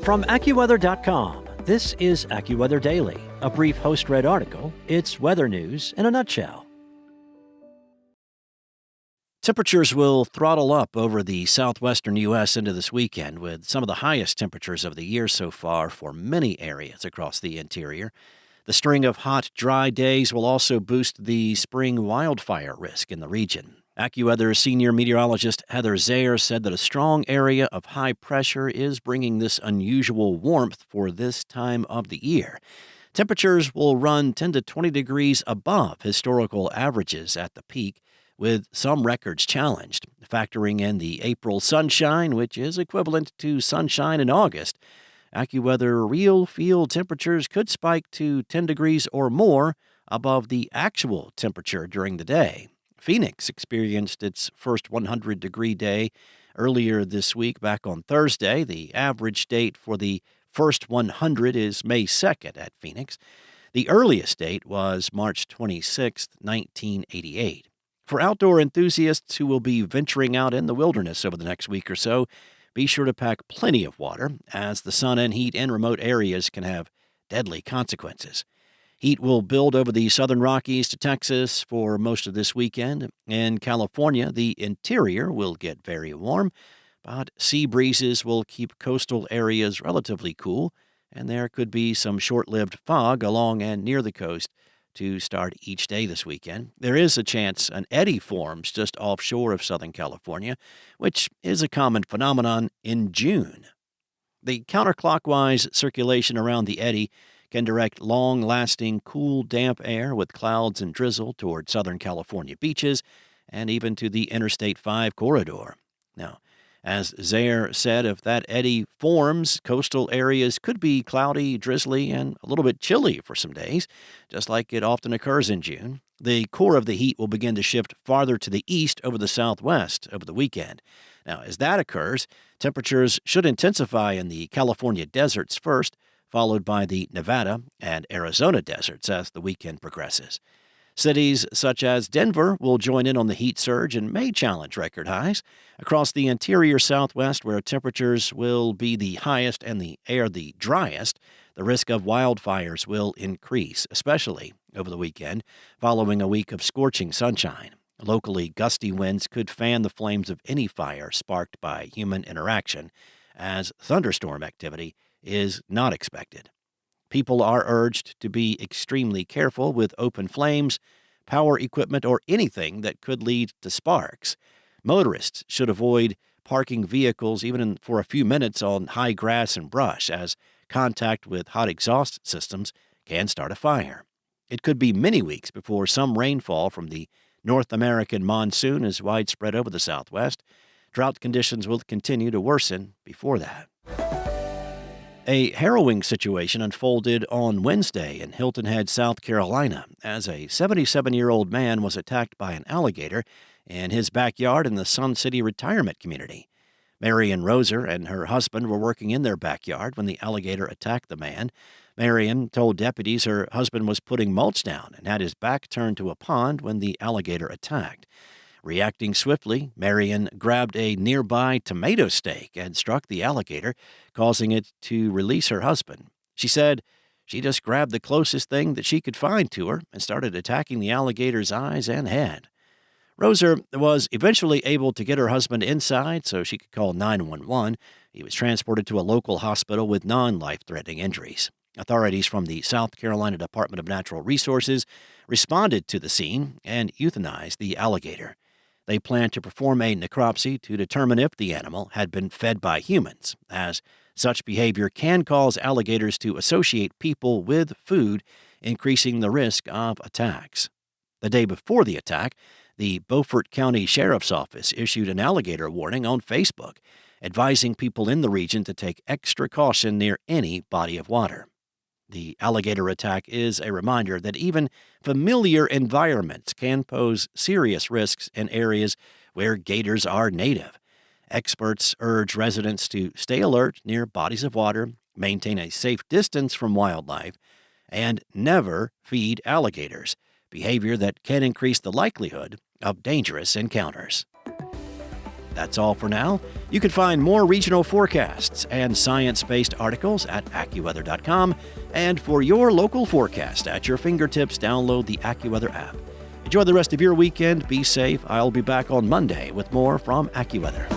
From AccuWeather.com, this is AccuWeather Daily, a brief host-read article. It's weather news in a nutshell. Temperatures will throttle up over the southwestern U.S. into this weekend, with some of the highest temperatures of the year so far for many areas across the interior. The string of hot, dry days will also boost the spring wildfire risk in the region. AccuWeather senior meteorologist Heather Zayer said that a strong area of high pressure is bringing this unusual warmth for this time of the year. Temperatures will run 10 to 20 degrees above historical averages at the peak, with some records challenged, factoring in the April sunshine, which is equivalent to sunshine in August. AccuWeather real field temperatures could spike to 10 degrees or more above the actual temperature during the day. Phoenix experienced its first 100-degree day earlier this week, back on Thursday. The average date for the first 100 is May 2nd at Phoenix. The earliest date was March 26, 1988. For outdoor enthusiasts who will be venturing out in the wilderness over the next week or so, be sure to pack plenty of water, as the sun and heat in remote areas can have deadly consequences. Heat will build over the southern Rockies to Texas for most of this weekend. In California, the interior will get very warm, but sea breezes will keep coastal areas relatively cool, and there could be some short-lived fog along and near the coast to start each day this weekend. There is a chance an eddy forms just offshore of Southern California, which is a common phenomenon in June. The counterclockwise circulation around the eddy can direct long-lasting, cool, damp air with clouds and drizzle toward Southern California beaches and even to the Interstate 5 corridor. Now, as Zayer said, if that eddy forms, coastal areas could be cloudy, drizzly, and a little bit chilly for some days, just like it often occurs in June. The core of the heat will begin to shift farther to the east over the southwest over the weekend. Now, as that occurs, temperatures should intensify in the California deserts first, followed by the Nevada and Arizona deserts as the weekend progresses. Cities such as Denver will join in on the heat surge and may challenge record highs. Across the interior southwest, where temperatures will be the highest and the air the driest, the risk of wildfires will increase, especially over the weekend, following a week of scorching sunshine. Locally, gusty winds could fan the flames of any fire sparked by human interaction, as thunderstorm activity is not expected. People are urged to be extremely careful with open flames, power equipment, or anything that could lead to sparks. Motorists should avoid parking vehicles even for a few minutes on high grass and brush, as contact with hot exhaust systems can start a fire. It could be many weeks before some rainfall from the North American monsoon is widespread over the Southwest. Drought conditions will continue to worsen before that. A harrowing situation unfolded on Wednesday in Hilton Head, South Carolina, as a 77-year-old man was attacked by an alligator in his backyard in the Sun City retirement community. Marion Roser and her husband were working in their backyard when the alligator attacked the man. Marion told deputies her husband was putting mulch down and had his back turned to a pond when the alligator attacked. Reacting swiftly, Marion grabbed a nearby tomato stake and struck the alligator, causing it to release her husband. She said she just grabbed the closest thing that she could find to her and started attacking the alligator's eyes and head. Roser was eventually able to get her husband inside so she could call 911. He was transported to a local hospital with non-life-threatening injuries. Authorities from the South Carolina Department of Natural Resources responded to the scene and euthanized the alligator. They plan to perform a necropsy to determine if the animal had been fed by humans, as such behavior can cause alligators to associate people with food, increasing the risk of attacks. The day before the attack, the Beaufort County Sheriff's Office issued an alligator warning on Facebook, advising people in the region to take extra caution near any body of water. The alligator attack is a reminder that even familiar environments can pose serious risks in areas where gators are native. Experts urge residents to stay alert near bodies of water, maintain a safe distance from wildlife, and never feed alligators, behavior that can increase the likelihood of dangerous encounters. That's all for now. You can find more regional forecasts and science-based articles at AccuWeather.com. And for your local forecast at your fingertips, download the AccuWeather app. Enjoy the rest of your weekend. Be safe. I'll be back on Monday with more from AccuWeather.